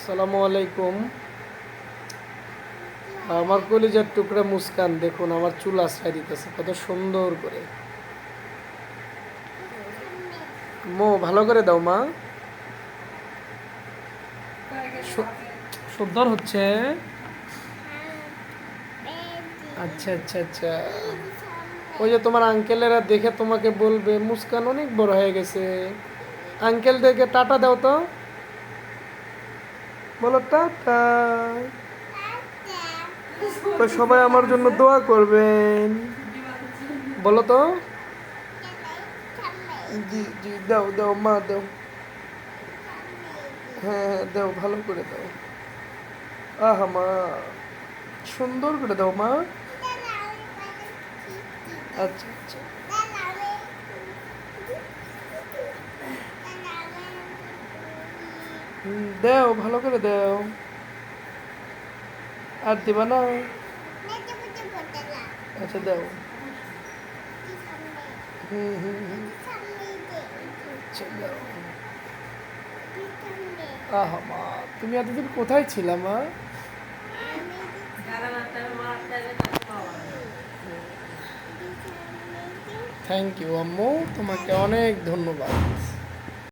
আসসালামু আলাইকুম। আমার কলিজার টুকরা মুস্কান দেখুন আমার চুল আশ্রয় দিতেছে কত সুন্দর করে। মো ভালো করে দাও মা। সুন্দর হচ্ছে। আচ্ছা আচ্ছা আচ্ছা। ওই যে তোমার আঙ্কেলেরা দেখে তোমাকে বলবে মুস্কান অনেক বড় হয়ে গেছে। আঙ্কেল দেখে টাটা দাও তো, বলো টাটা। তো সবাই আমার জন্য দোয়া করবেন, বলো তো। জি জি, দাও দাও মা দাও। হ্যাঁ হ্যাঁ দাও, ভালো করে দাও। আহা মা, সুন্দর করে দাও মা। আচ্ছা আচ্ছা। দাও ভালো করে দাও। আর দিবা না? আচ্ছা দাও। হুম। আচ্ছা দাও। আহা মা, তুমি এতদিন কোথায় ছিলা মা? থ্যাংক ইউ আম্মু, তোমাকে অনেক ধন্যবাদ।